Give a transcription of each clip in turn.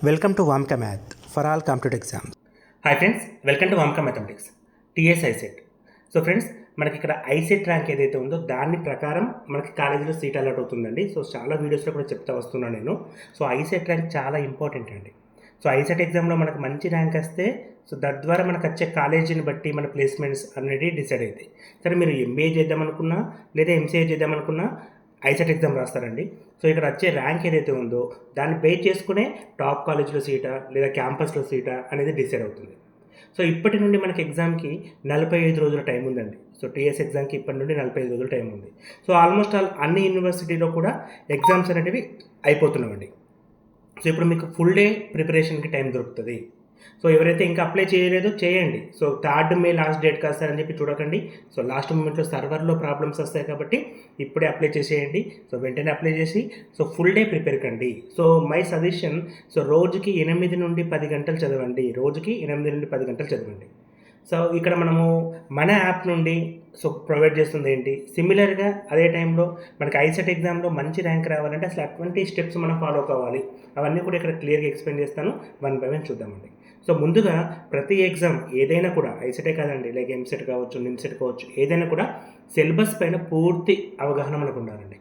Welcome to Vamka math for all competitive exams. Hi friends, welcome to Vamka mathematics TS ICET. So friends, మనకి ఇక్కడ ICET rank ఏదైతే ఉందో దాని ప్రకారం మనకి కాలేజీలో సీట్ అలాట్ అవుతుందండి. సో చాలా వీడియోస్లో కూడా చెప్తా వస్తున్నాను నేను. సో ఐసెట్ ర్యాంక్ చాలా ఇంపార్టెంట్ అండి. సో ఐసెట్ ఎగ్జామ్లో మనకు మంచి ర్యాంక్ వస్తే సో తద్వారా మనకు వచ్చే కాలేజీని బట్టి మన ప్లేస్మెంట్స్ అనేది డిసైడ్ అవుతాయి. సరే, మీరు ఎంబీఏ చేద్దామనుకున్నా లేదా ఎంసీఏ చేద్దామనుకున్నా ఐసెట్ ఎగ్జామ్ రాస్తారండి. సో ఇక్కడ వచ్చే ర్యాంక్ ఏదైతే ఉందో దాన్ని బేస్ చేసుకునే టాప్ కాలేజ్లో సీటా లేదా క్యాంపస్లో సీటా అనేది డిసైడ్ అవుతుంది. సో ఇప్పటి నుండి మనకి ఎగ్జామ్కి 45 రోజుల టైం ఉందండి. సో టీఎస్ ఎగ్జామ్కి ఇప్పటి నుండి 45 రోజుల టైం ఉంది. సో ఆల్మోస్ట్ అన్ని యూనివర్సిటీలో కూడా ఎగ్జామ్స్ అనేటివి అయిపోతున్నామండి. సో ఇప్పుడు మీకు ఫుల్ డే ప్రిపరేషన్కి టైం దొరుకుతుంది. సో ఎవరైతే ఇంకా అప్లై చేయలేదో చేయండి. సో 3 మే లాస్ట్ డేట్ కాస్తారని చెప్పి చూడకండి. సో లాస్ట్ మూమెంట్లో సర్వర్లో ప్రాబ్లమ్స్ వస్తాయి కాబట్టి ఇప్పుడే అప్లై చేసేయండి. సో వెంటనే అప్లై చేసి సో ఫుల్ డే ప్రిపేర్ కండి. సో మై సజెషన్, సో రోజుకి 8 నుండి 10 గంటలు చదవండి. రోజుకి 8 నుండి 10 గంటలు చదవండి. సో ఇక్కడ మనము మన యాప్ నుండి సో ప్రొవైడ్ చేస్తుంది ఏంటి, సిమిలర్గా అదే టైంలో మనకి ఐసెట్ ఎగ్జామ్లో మంచి ర్యాంక్ రావాలంటే అసలు అటువంటి స్టెప్స్ మనం ఫాలో కావాలి. అవన్నీ కూడా ఇక్కడ క్లియర్గా ఎక్స్ప్లెయిన్ చేస్తాను. 1 by 1 చూద్దామండి. సో ముందుగా ప్రతి ఎగ్జామ్ ఏదైనా కూడా ఐసెటే కాదండి, లైక్ ఎంసెట్ కావచ్చు, నిమ్సెట్ కావచ్చు, ఏదైనా కూడా సిలబస్ పైన పూర్తి అవగాహన మనకు ఉండాలండి.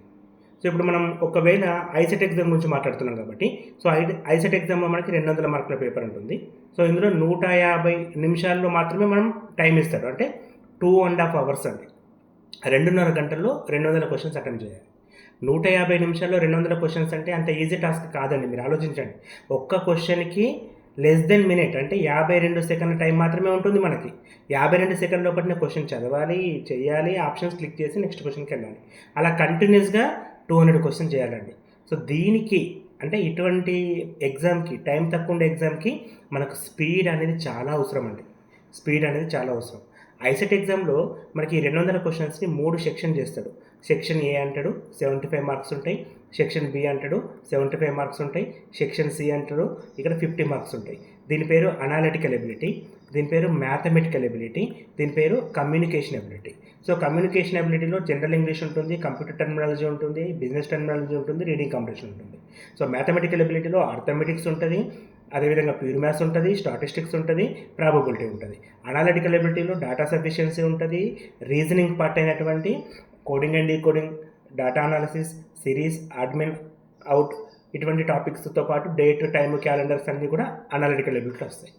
సో ఇప్పుడు మనం ఒకవేళ ఐసెట్ ఎగ్జామ్ గురించి మాట్లాడుతున్నాం కాబట్టి సో ఐసెట్ ఎగ్జామ్లో మనకి 200 మార్కుల పేపర్ ఉంటుంది. సో ఇందులో 150 నిమిషాల్లో మాత్రమే మనం టైం ఇస్తారు. అంటే 2.5 hours అండి. 2.5 గంటల్లో 200 క్వశ్చన్స్ అటెంప్ట్ చేయాలి. 150 నిమిషాల్లో 200 క్వశ్చన్స్ అంటే అంత ఈజీ టాస్క్ కాదండి. మీరు ఆలోచించండి, ఒక్క క్వశ్చన్కి లెస్ దెన్ మినిట్ అంటే 52 సెకండ్ల టైం మాత్రమే ఉంటుంది మనకి. 52 సెకండ్ల ఒకటి క్వశ్చన్ చదవాలి, చేయాలి, ఆప్షన్స్ క్లిక్ చేసి నెక్స్ట్ క్వశ్చన్కి వెళ్ళాలి. అలా కంటిన్యూస్గా 200 క్వశ్చన్ చేయాలండి. సో దీనికి అంటే ఇటువంటి ఎగ్జామ్కి, టైం తక్కువ ఉండే ఎగ్జామ్కి మనకు స్పీడ్ అనేది చాలా అవసరం అండి. స్పీడ్ అనేది చాలా అవసరం. ఐసెట్ ఎగ్జామ్లో మనకి 200 క్వశ్చన్స్ని 3 సెక్షన్ చేస్తాడు. సెక్షన్ ఏ అంటాడు 75 మార్క్స్ ఉంటాయి. సెక్షన్ బి అంటాడు 75 మార్క్స్ ఉంటాయి. సెక్షన్ సి అంటాడు ఇక్కడ 50 మార్క్స్ ఉంటాయి. దీని పేరు అనాలిటికల్ ఎబిలిటీ, దీని పేరు మ్యాథమెటికల్ ఎబిలిటీ, దీని పేరు కమ్యూనికేషన్ ఎబిలిటీ. సో కమ్యూనికేషన్ ఎబిలిటీలో జనరల్ ఇంగ్లీష్ ఉంటుంది, కంప్యూటర్ టెర్మినాలజీ ఉంటుంది, బిజినెస్ టెర్మినాలజీ ఉంటుంది, రీడింగ్ కాంప్రిహెన్షన్ ఉంటుంది. సో మ్యాథమెటికల్ ఎబిలిటీలో అర్థమెటిక్స్ ఉంటుంది, అదేవిధంగా ప్యూర్ మ్యాథ్స్ ఉంటుంది, స్టాటిస్టిక్స్ ఉంటుంది, ప్రాబబిలిటీ ఉంటుంది. అనాలిటికల్ ఎబిలిటీలో డేటా సఫిషియన్సీ ఉంటుంది, రీజనింగ్ పార్ట్ అయినటువంటి coding and decoding, data analysis, series, odd man, out ఇటువంటి టాపిక్స్తో పాటు డేట్, టైమ్, క్యాలెండర్స్ అన్నీ కూడా అనాలిటికల్ ఎబిలిటీలో వస్తాయి.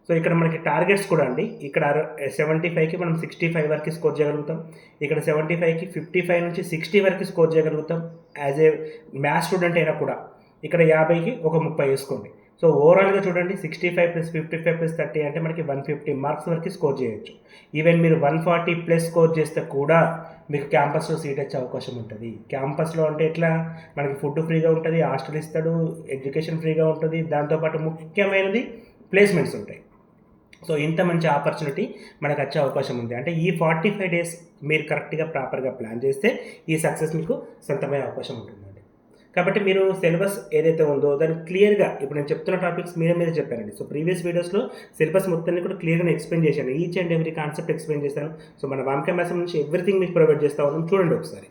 సో ఇక్కడ మనకి టార్గెట్స్ కూడా అండి. ఇక్కడ 75కి మనం 65 వరకు స్కోర్ చేయగలుగుతాం. ఇక్కడ 75కి 55 నుంచి 60 వరకు స్కోర్ చేయగలుగుతాం యాజ్ ఏ మ్యాథ్స్ స్టూడెంట్ అయినా కూడా. ఇక్కడ 50కి ఒక 30 వేసుకోండి. సో ఓవరాల్గా చూడండి, 65 + 55 + 30 అంటే మనకి 150 మార్క్స్ వరకు స్కోర్ చేయొచ్చు. ఈవెన్ మీరు 140+ స్కోర్ చేస్తే కూడా మీకు క్యాంపస్లో సీట్ వచ్చే అవకాశం ఉంటుంది. క్యాంపస్లో అంటే ఎట్లా, మనకి ఫుడ్ ఫ్రీగా ఉంటుంది, హాస్టల్ ఇస్తాడు, ఎడ్యుకేషన్ ఫ్రీగా ఉంటుంది, దాంతోపాటు ముఖ్యమైనది ప్లేస్మెంట్స్ ఉంటాయి. సో ఇంత మంచి ఆపర్చునిటీ మనకు వచ్చే అవకాశం ఉంది. అంటే ఈ 45 days మీరు కరెక్ట్గా ప్రాపర్గా ప్లాన్ చేస్తే ఈ సక్సెస్ మీకు సొంతమయ్యే అవకాశం ఉంటుందండి. కాబట్టి మీరు సిలబస్ ఏదైతే ఉందో దాన్ని క్లియర్గా, ఇప్పుడు నేను చెప్తున్న టాపిక్స్ మీద చెప్పానండి. సో ప్రీవియస్ వీడియోస్లో సిలబస్ మొత్తాన్ని కూడా క్లియర్గా ఎక్స్ప్లెయిన్ చేశాను. Each and every concept explain చేశాను. సో మన వామ్కా మ్యాథ్స్ నుంచి ఎవ్రీథింగ్ మీకు ప్రొవైడ్ చేస్తూ ఉన్నాం, చూడండి ఒకసారి.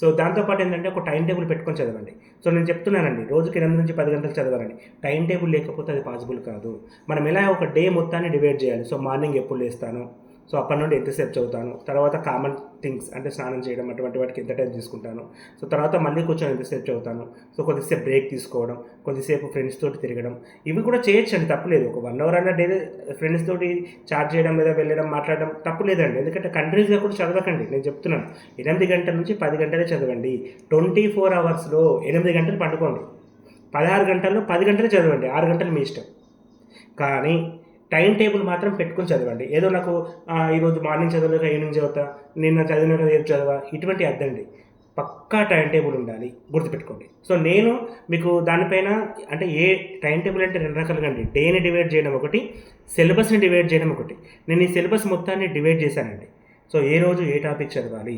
సో దాంతోపాటు ఏంటంటే ఒక టైం టేబుల్ పెట్టుకొని చదవండి. సో నేను చెప్తున్నానండి, రోజుకి 8 నుంచి 10 గంటలు చదవాలని. టైం టేబుల్ లేకపోతే అది పాసిబుల్ కాదు. మనం ఎలా ఒక డే మొత్తాన్ని డివైడ్ చేయాలి. సో మార్నింగ్ ఎప్పుడు లేస్తాను, సో అప్పటి నుండి ఎంతసేపు చదువుతాను, తర్వాత కామన్ థింగ్స్ అంటే స్నానం చేయడం అటువంటి వాటికి ఎంత టైం తీసుకుంటాను, సో తర్వాత మళ్ళీ కూర్చొని ఎంతసేపు చదువుతాను, సో కొద్దిసేపు బ్రేక్ తీసుకోవడం, కొద్దిసేపు ఫ్రెండ్స్ తోటి తిరగడం, ఇవి కూడా చేయొచ్చండి, తప్పలేదు. ఒక 1 hour అన్న డైలీ ఫ్రెండ్స్ తోటి చాట్ చేయడం లేదా వెళ్ళడం, మాట్లాడడం తప్పులేదండి. ఎందుకంటే కంటిన్యూస్గా కూడా చదవకండి. నేను చెప్తున్నాను, 8 గంటల నుంచి 10 గంటలే చదవండి. 24 hours 8 గంటలు పండుకోండి. 16 గంటల్లో 10 గంటలే చదవండి. 6 గంటలు మీ ఇష్టం. కానీ టైం టేబుల్ మాత్రం పెట్టుకొని చదవండి. ఏదో నాకు ఈరోజు మార్నింగ్ చదవలేక ఈవినింగ్ చదువుతా, నిన్న చదివినాక రేపు చదవా, ఇటువంటి అర్థండి. పక్కా టైం టేబుల్ ఉండాలి, గుర్తుపెట్టుకోండి. సో నేను మీకు దానిపైన అంటే ఏ టైం టేబుల్ అంటే 2 రకాలుగా అండి. డేని డివైడ్ చేయడం ఒకటి, సిలబస్ని డివైడ్ చేయడం ఒకటి. నేను ఈ సిలబస్ మొత్తాన్ని డివైడ్ చేశానండి. సో ఏ రోజు ఏ టాపిక్ చదవాలి,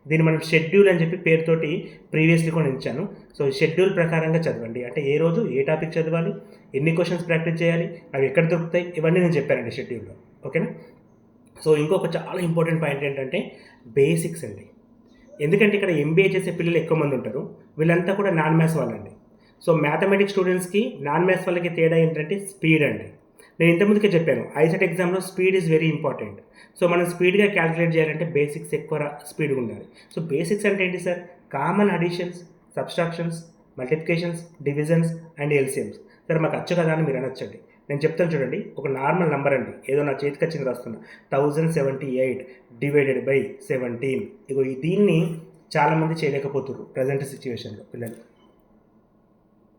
దీన్ని మనం షెడ్యూల్ అని చెప్పి పేరుతోటి ప్రీవియస్లీ కూడా ఇచ్చాను. సో షెడ్యూల్ ప్రకారంగా చదవండి. అంటే ఏ రోజు ఏ టాపిక్ చదవాలి, ఎన్ని క్వశ్చన్స్ ప్రాక్టీస్ చేయాలి, అవి ఎక్కడ దొరుకుతాయి, ఇవన్నీ నేను చెప్పానండి షెడ్యూల్లో. ఓకేనా. సో ఇంకొక చాలా ఇంపార్టెంట్ పాయింట్ ఏంటంటే బేసిక్స్ అండి. ఎందుకంటే ఇక్కడ ఎంబీఏ చేసే పిల్లలు ఎక్కువ మంది ఉంటారు. వీళ్ళంతా కూడా నాన్ మ్యాథ్స్ వాళ్ళండి. సో మ్యాథమెటిక్స్ స్టూడెంట్స్కి నాన్ మ్యాథ్స్ వాళ్ళకి తేడా ఏంటంటే స్పీడ్ అండి. నేను ఇంతకుముందుకే చెప్పాను, ఐసెట్ ఎగ్జామ్లో speed is very important. So మనం స్పీడ్గా క్యాలిక్యులేట్ చేయాలంటే బేసిక్స్ ఎక్కువ స్పీడ్గా ఉండాలి. సో బేసిక్స్ అంటే ఏంటి sir? Common additions, subtractions, multiplications, divisions and LCMs. Sir మాకు వచ్చు కదా అని మీరు అనొచ్చండి. నేను చెప్తాను చూడండి, ఒక నార్మల్ నెంబర్ అండి, ఏదో నా చేతికి వచ్చింది రాస్తున్నా, 1078 డివైడెడ్ బై 17. ఇగో దీన్ని చాలామంది చేయలేకపోతున్నారు ప్రజెంట్ సిచ్యువేషన్లో పిల్లలు.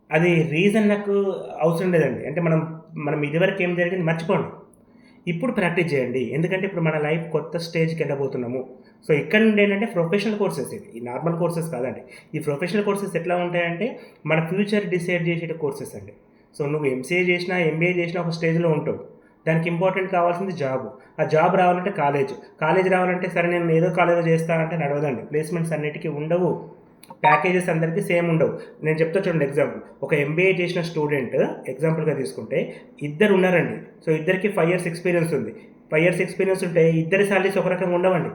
అది రీజన్ నాకు అవసరం లేదండి. అంటే మనం ఇదివరకు ఏం జరిగింది మర్చిపోండి, ఇప్పుడు ప్రాక్టీస్ చేయండి. ఎందుకంటే ఇప్పుడు మన లైఫ్ కొత్త స్టేజ్కి వెళ్ళబోతున్నాము. సో ఇక్కడ నుండి ఏంటంటే ప్రొఫెషనల్ కోర్సెస్ ఇవి, ఈ నార్మల్ కోర్సెస్ కాదండి. ఈ ప్రొఫెషనల్ కోర్సెస్ ఎట్లా ఉంటాయంటే మన ఫ్యూచర్ డిసైడ్ చేసే కోర్సెస్ అండి. సో నువ్వు ఎంసీఏ చేసినా ఎంబీఏ చేసినా ఒక స్టేజ్లో ఉంటావు, దానికి ఇంపార్టెంట్ కావాల్సింది జాబ్. ఆ జాబ్ రావాలంటే కాలేజ్ రావాలంటే సరే నేను ఏదో కాలేజీలో చేస్తానంటే నడవదండి. ప్లేస్మెంట్స్ అన్నిటికీ ఉండవు, ప్యాకేజెస్ అందరికీ సేమ్ ఉండవు. నేను చెప్తా చూడండి ఎగ్జాంపుల్, ఒక ఎంబీఏ చేసిన స్టూడెంట్ ఎగ్జాంపుల్గా తీసుకుంటే ఇద్దరు ఉన్నారండి. సో ఇద్దరికి 5 years ఎక్స్పీరియన్స్ ఉంది. 5 years ఎక్స్పీరియన్స్ ఉంటే ఇద్దరి సాలరీస్ ఒక రకంగా ఉండవండి.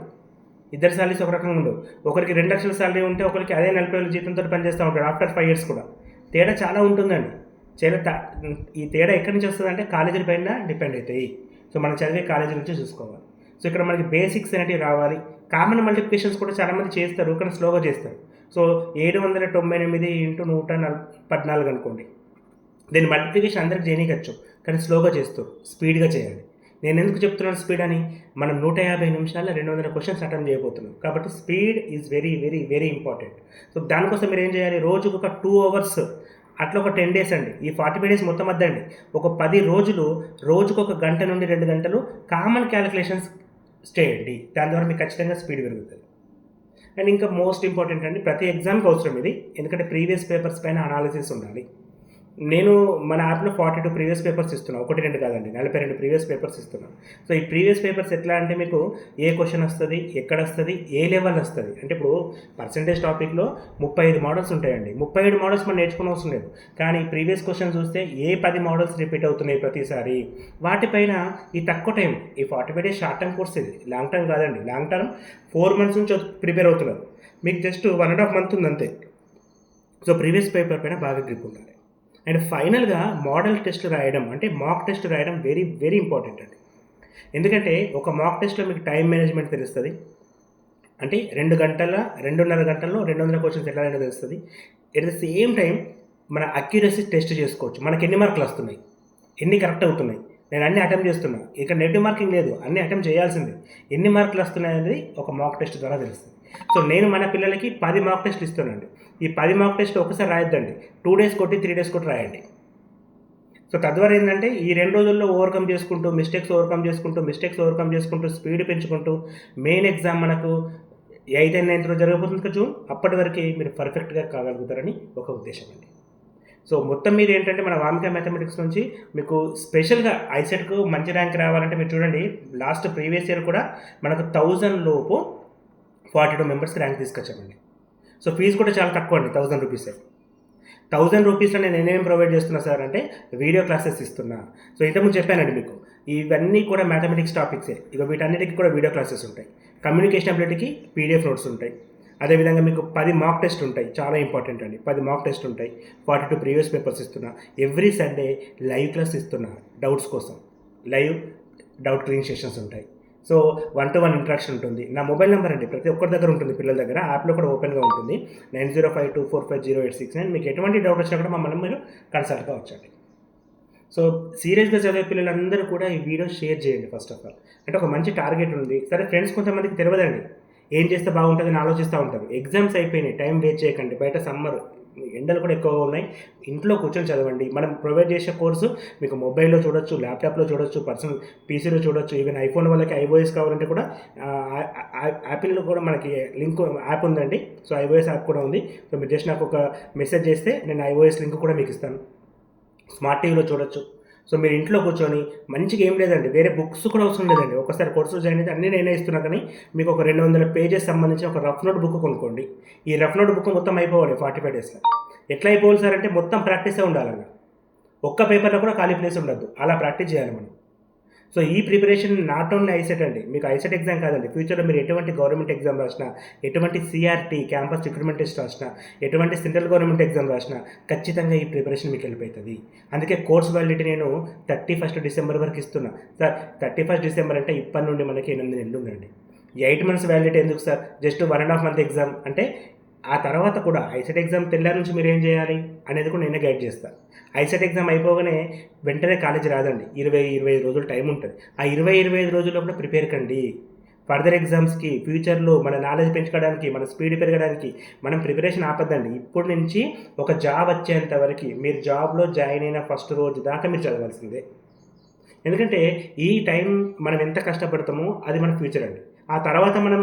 ఇద్దరు సాలరీస్ ఒక రకంగా ఉండవు. ఒకరికి 2 లక్షల సాలరీ ఉంటే ఒకరికి అదే 40,000 జీతంతో పనిచేస్తూ ఉంటాడు ఆఫ్టర్ 5 years కూడా. తేడా చాలా ఉంటుందండి. ఈ తేడా ఎక్కడి నుంచి వస్తుంది అంటే కాలేజీల పైన డిపెండ్ అవుతాయి. సో మనం చదివే కాలేజీ నుంచి చూసుకోవాలి. సో ఇక్కడ మనకి బేసిక్స్ అనేవి రావాలి. కామన్ మల్టిప్లికేషన్స్ కూడా చాలామంది చేస్తారు కానీ స్లోగా చేస్తారు. సో 798 ఇంటూ 114 అనుకోండి, దీని మల్టిప్లికేషన్ అందరికి చేయనీయచ్చు కానీ స్లోగా చేస్తారు, స్పీడ్గా చేయాలి. నేను ఎందుకు చెప్తున్నాను స్పీడ్ అని? మనం 150 నిమిషాల్లో 200 క్వశ్చన్స్ అటెంప్ట్ చేయబోతున్నాం కాబట్టి speed is very very very important. So దానికోసం మీరు ఏం చేయాలి? రోజుకు ఒక 2 hours, అట్లా ఒక 10 days అండి. ఈ 45 days మొత్తం వద్దండి, ఒక 10 రోజులు రోజుకు 1 గంట నుండి 2 గంటలు కామన్ క్యాలిక్యులేషన్స్ చేయండి. దాని ద్వారా మీకు ఖచ్చితంగా స్పీడ్ పెరుగుతుంది. అండ్ ఇంకా మోస్ట్ ఇంపార్టెంట్ అండి, ప్రతి ఎగ్జామ్కి అవసరం ఇది, ఎందుకంటే ప్రీవియస్ పేపర్స్ పైన అనాలిసిస్ ఉండాలి. నేను మన యాప్లో 42 ప్రీవియస్ పేపర్స్ ఇస్తున్నాను, 1-2 కాదండి, 42 ప్రీవియస్ పేపర్స్ ఇస్తున్నాను. సో ఈ ప్రీవియస్ పేపర్స్ ఎట్లా అంటే మీకు ఏ క్వశ్చన్ వస్తుంది, ఎక్కడ వస్తుంది, ఏ లెవెల్ వస్తుంది అంటే ఇప్పుడు పర్సంటేజ్ టాపిక్లో 35 మోడల్స్ ఉంటాయండి. 37 మోడల్స్ మనం నేర్చుకునే అవసరం లేదు, కానీ ప్రీవియస్ క్వశ్చన్ చూస్తే ఏ 10 మోడల్స్ రిపీట్ అవుతున్నాయి ప్రతిసారి, వాటిపైన ఈ తక్కువ టైం, ఈ 45 days షార్ట్ టర్మ్ కోర్స్, ఇది లాంగ్ టర్మ్ కాదండి. లాంగ్ టర్మ్ 4 months నుంచి ప్రిపేర్ అవుతున్నారు, మీకు జస్ట్ 1.5 month ఉంది అంతే. సో ప్రీవియస్ పేపర్ పైన బాగా గ్రిప్ ఉండాలి. అండ్ ఫైనల్గా మోడల్ టెస్ట్ రాయడం అంటే మాక్ టెస్ట్ రాయడం వెరీ వెరీ ఇంపార్టెంట్ అండి. ఎందుకంటే ఒక మాక్ టెస్ట్లో మీకు టైం మేనేజ్మెంట్ తెలుస్తుంది, అంటే 2.5 గంటల్లో 200 క్వశ్చన్స్ ఎట్లా అయినా తెలుస్తుంది. ఎట్ ద సేమ్ టైం మన అక్యురసీ టెస్ట్ చేసుకోవచ్చు, మనకి ఎన్ని మార్కులు వస్తున్నాయి, ఎన్ని కరెక్ట్ అవుతున్నాయి. నేను అన్ని అటెంప్ట్ చేస్తున్నా, ఇక్కడ నెగిటివ్ మార్కింగ్ లేదు, అన్ని అటెంప్ట్ చేయాల్సిందే. ఎన్ని మార్కులు వస్తున్నాయి అనేది ఒక మాక్ టెస్ట్ ద్వారా తెలుస్తుంది. సో నేను మన పిల్లలకి 10 మాక్ టెస్ట్లు ఇస్తున్నానండి. ఈ 10 మాక్ టెస్ట్ ఒకసారి రాయొద్దండి, 2 days కొట్టి 3 days కొట్టి రాయండి. సో తద్వారా ఏంటంటే ఈ 2 రోజుల్లో మిస్టేక్స్ ఓవర్కమ్ చేసుకుంటూ స్పీడ్ పెంచుకుంటూ మెయిన్ ఎగ్జామ్ మనకు 8th and 9th జరగబోతుంది కదా జూన్, అప్పటి వరకు మీరు పర్ఫెక్ట్గా కాగలుగుతారని ఒక ఉద్దేశం అండి. సో మొత్తం మీద ఏంటంటే మన వామిక మ్యాథమెటిక్స్ నుంచి మీకు స్పెషల్గా ఐసెట్కు మంచి ర్యాంక్ రావాలంటే మీరు చూడండి, లాస్ట్ ప్రీవియస్ ఇయర్ కూడా మనకు 1000 లోపు 42 మెంబర్స్కి ర్యాంక్ తీసుకొచ్చామండి. సో ఫీజు కూడా చాలా తక్కువ అండి, 1000 రూపీస్. 1000 రూపీస్లో నేను ఏమేమి ప్రొవైడ్ చేస్తున్నా సార్ అంటే వీడియో క్లాసెస్ ఇస్తున్నా. సో ఇంతకుముందు చెప్పానండి మీకు, ఇవన్నీ కూడా మ్యాథమెటిక్స్ టాపిక్సే. ఇక వీటన్నిటికీ కూడా వీడియో క్లాసెస్ ఉంటాయి. కమ్యూనికేషన్ అబిలిటీకి పీడిఎఫ్ నోట్స్ ఉంటాయి. అదేవిధంగా మీకు 10 మాక్ టెస్ట్ ఉంటాయి, చాలా ఇంపార్టెంట్ అండి. 10 మాక్ టెస్ట్ ఉంటాయి, 42 ప్రీవియస్ పేపర్స్ ఇస్తున్నా. ఎవ్రీ సండే లైవ్ క్లాస్ ఇస్తున్నా డౌట్స్ కోసం. లైవ్ డౌట్ క్లియరింగ్ సెషన్స్ ఉంటాయి. సో 1-to-1 ఇంట్రాక్షన్ ఉంటుంది. నా మొబైల్ నెంబర్ అండి ప్రతి ఒక్కరి దగ్గర ఉంటుంది, పిల్లల దగ్గర యాప్లో కూడా ఓపెన్గా ఉంటుంది, 9052450869. మీకు ఎటువంటి డౌట్ వచ్చినా కూడా మమ్మల్ని మీరు కన్సల్ట్ కావచ్చండి. సో సీరియస్గా చదివే పిల్లలందరూ కూడా ఈ వీడియో షేర్ చేయండి. ఫస్ట్ ఆఫ్ ఆల్ అంటే ఒక మంచి టార్గెట్ ఉంది. సరే ఫ్రెండ్స్ కొంతమందికి తెలియదండి, ఏం చేస్తే బాగుంటుందని ఆలోచిస్తూ ఉంటారు. ఎగ్జామ్స్ అయిపోయినాయి, టైం వేస్ట్ చేయకండి. బయట సమ్మర్ ఎండలు కూడా ఎక్కువగా ఉన్నాయి, ఇంట్లో కూర్చొని చదవండి. మనం ప్రొవైడ్ చేసే కోర్సు మీకు మొబైల్లో చూడొచ్చు, ల్యాప్టాప్లో చూడొచ్చు, పర్సనల్ పీసీలో చూడొచ్చు. ఈవెన్ ఐఫోన్ వాళ్ళకి ఐఓఎస్ కావాలంటే కూడా యాపిల్లో కూడా మనకి లింక్ యాప్ ఉందండి. సో ఐఓఎస్ యాప్ కూడా ఉంది. సో మీరు జస్ట్ నాకు ఒక మెసేజ్ చేస్తే నేను ఐఓఎస్ లింక్ కూడా మీకు ఇస్తాను. స్మార్ట్ టీవీలో చూడొచ్చు. సో మీరు ఇంట్లో కూర్చొని మంచిగా ఏం లేదండి, వేరే బుక్స్ కూడా అవసరం లేదండి. ఒకసారి కోర్సులు జాయిన్ అయితే అన్నీ నేనే ఇస్తున్నా, కానీ మీకు ఒక 200 pages సంబంధించిన ఒక రఫ్ నోట్ బుక్ కొనుక్కోండి. ఈ రఫ్ నోట్ బుక్ మొత్తం అయిపోవాలి 45 daysలో. ఎట్లా అయిపోవాలి సార్ అంటే మొత్తం ప్రాక్టీసే ఉండాలన్న, ఒక్క పేపర్లో కూడా ఖాళీ ప్లేస్ ఉండద్దు, అలా ప్రాక్టీస్ చేయాలి మనం. సో ఈ ప్రిపరేషన్ నాట్ ఓన్లీ ఐసెట్ అండి, మీకు ఐసెట్ ఎగ్జామ్ కాదండి, ఫ్యూచర్లో మీరు ఎటువంటి గవర్నమెంట్ ఎగ్జామ్ రాసినా, ఎటువంటి సిఆర్టీ క్యాంపస్ రిక్రూట్మెంట్ టెస్ట్ రాసినా, ఎటువంటి సెంట్రల్ గవర్నమెంట్ ఎగ్జామ్ రాసినా ఖచ్చితంగా ఈ ప్రిపరేషన్ మీకు హెల్ప్ అవుతుంది. అందుకే కోర్స్ వ్యాలిడిటీ నేను 31 డిసెంబర్ వరకు ఇస్తున్నా. సార్ 31 డిసెంబర్ అంటే ఇప్పటి నుండి మనకి 8 నెలలు ఉందండి. 8 మంత్స్ వ్యాలిడిటీ ఎందుకు సార్? జస్ట్ 1.5 మంత్ ఎగ్జామ్ అంటే ఆ తర్వాత కూడా ఐసెట్ ఎగ్జామ్ తెల్లారి నుంచి మీరు ఏం చేయాలి అనేది కూడా నేనే గైడ్ చేస్తాను. ఐసెట్ ఎగ్జామ్ అయిపోగానే వెంటనే కాలేజ్ రాదండి, 20-25 రోజులు టైం ఉంటుంది. ఆ 20-25 రోజుల్లో కూడా ప్రిపేర్ కండి ఫర్దర్ ఎగ్జామ్స్కి. ఫ్యూచర్లో మన నాలెడ్జ్ పెంచుకోవడానికి, మన స్పీడ్ పెరగడానికి మనం ప్రిపరేషన్ ఆపద్దండి. ఇప్పటి నుంచి ఒక జాబ్ వచ్చేంత వరకు మీరు జాబ్లో జాయిన్ అయిన ఫస్ట్ రోజు దాకా మీరు చదవాల్సిందే. ఎందుకంటే ఈ టైం మనం ఎంత కష్టపడతామో అది మన ఫ్యూచర్ అండి. ఆ తర్వాత మనం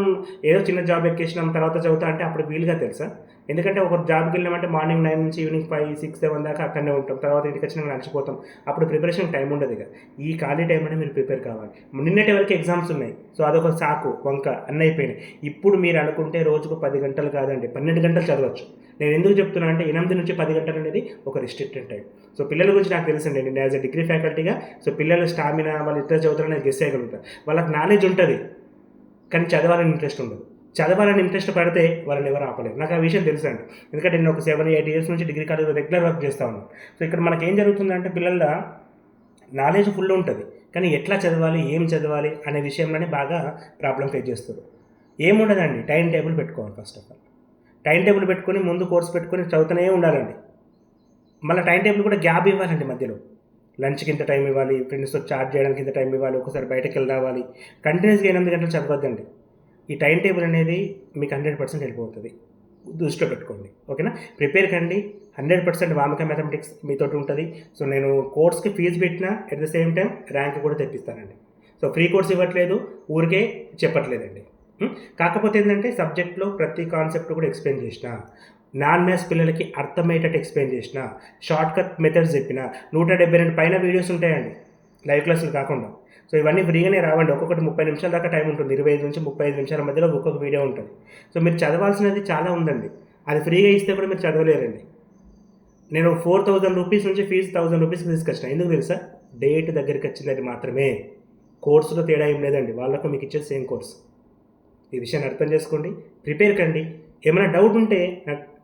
ఏదో చిన్న జాబ్ ఎక్కేసినాం తర్వాత చదువుతా అంటే అప్పుడు వీలుగా తెలుసా? ఎందుకంటే ఒక జాబ్కి వెళ్ళామంటే మార్నింగ్ 9 నుంచి ఈవినింగ్ 5, 6, 7 దాకా అక్కడనే ఉంటాం. తర్వాత ఇంటికి వచ్చినాక నడిచిపోతాం. అప్పుడు ప్రిపరేషన్ టైం ఉండదు. ఇక ఈ ఖాళీ టైంలోనే మీరు ప్రిపేర్ కావాలి. నిన్నటి వరకు ఎగ్జామ్స్ ఉన్నాయి, సో అదొక సాకు వంక అన్నీ అయిపోయినాయి. ఇప్పుడు మీరు అనుకుంటే రోజుకు 10 గంటలు కాదండి 12 గంటలు చదవచ్చు. నేను ఎందుకు చెప్తున్నా అంటే 8 నుంచి 10 గంటలు అనేది ఒక రిస్ట్రిక్టెడ్ టైం. సో పిల్లల గురించి నాకు తెలుసండి, నేను యాజ్ ఎ డిగ్రీ ఫ్యాకల్టీగా సో పిల్లల స్టామినా వాళ్ళు ఇద్దరు చదువుతారని నేను గెస్ చేయగలుగుతాను. వాళ్ళకి నాలెడ్జ్ ఉంటుంది కానీ చదవాలని ఇంట్రెస్ట్ ఉండదు. చదవాలని ఇంట్రెస్ట్ పడితే వాళ్ళని ఎవరు ఆపలేరు. నాకు ఆ విషయం తెలుసు అండి, ఎందుకంటే నేను ఒక 7-8 ఇయర్స్ నుంచి డిగ్రీ కాలేజ్లో రెగ్యులర్ వర్క్ చేస్తూ ఉన్నాను. సో ఇక్కడ మనకి ఏం జరుగుతుందంటే పిల్లల నాలెడ్జ్ ఫుల్ ఉంటుంది కానీ ఎట్లా చదవాలి, ఏం చదవాలి అనే విషయంలోనే బాగా ప్రాబ్లం ఫేస్ చేస్తారు. ఏముండదండి, టైం టేబుల్ పెట్టుకోవాలి. First of all time table పెట్టుకొని ముందు కోర్స్ పెట్టుకొని చదువుతూనే ఉండాలండి. మళ్ళీ టైం టేబుల్ కూడా గ్యాప్ ఇవ్వాలండి మధ్యలో. లంచ్కి ఇంత టైం ఇవ్వాలి, ఫ్రెండ్స్తో చాట్ చేయడానికి ఇంత టైం ఇవ్వాలి, ఒకసారి బయటకు వెళ్ళి రావాలి. కంటిన్యూస్గా 8 గంటలు చదవద్దండి. ఈ టైం టేబుల్ అనేది మీకు 100% హెల్ప్ అవుతుంది. దృష్టిలో పెట్టుకోండి, ఓకేనా? ప్రిపేర్ కండి. 100% వామిక మ్యాథమెటిక్స్ మీతోటి ఉంటుంది. సో నేను కోర్స్కి ఫీజు పెట్టినా at the same time rank కూడా తెప్పిస్తానండి. సో ఫ్రీ కోర్స్ ఇవ్వట్లేదు, ఊరికే చెప్పట్లేదండి. కాకపోతే ఏంటంటే సబ్జెక్ట్లో ప్రతి కాన్సెప్ట్ కూడా ఎక్స్ప్లెయిన్ చేసిన, నాన్ మ్యాథ్స్ పిల్లలకి అర్థమయ్యేటట్టు ఎక్స్ప్లెయిన్ చేసిన, షార్ట్ కట్ మెథడ్స్ చెప్పిన. 172 పైన వీడియోస్ ఉంటాయండి లైవ్ క్లాసులు కాకుండా. సో ఇవన్నీ ఫ్రీగానే రావండి. ఒక్కొక్కటి 30 నిమిషాల దాకా టైం ఉంటుంది. 25 నుంచి 35 నిమిషాల మధ్యలో ఒక్కొక్క వీడియో ఉంటుంది. సో మీరు చదవాల్సినది చాలా ఉందండి. అది ఫ్రీగా ఇస్తే కూడా మీరు చదవలేరండి. నేను 4000 రూపీస్ నుంచి ఫీజు 1000 రూపీస్కి తీసుకొచ్చిన. ఎందుకు తెలుసా? డేట్ దగ్గరికి వచ్చిందని మాత్రమే. కోర్సులో తేడా ఏం లేదండి, వాళ్ళకు మీకు ఇచ్చే సేమ్ కోర్స్. ఈ విషయాన్ని అర్థం చేసుకోండి, ప్రిపేర్ కండి. ఏమైనా డౌట్ ఉంటే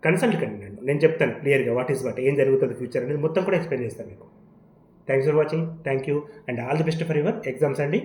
కన్సల్ట్ కండి, నేను చెప్తాను క్లియర్గా వాట్ ఈస్ వాట్, ఏం జరుగుతుంది ఫ్యూచర్ అనేది మొత్తం కూడా ఎక్స్ప్లెయిన్ చేస్తాను మీకు. Thanks for watching, thank you and all the best for your exams అండి.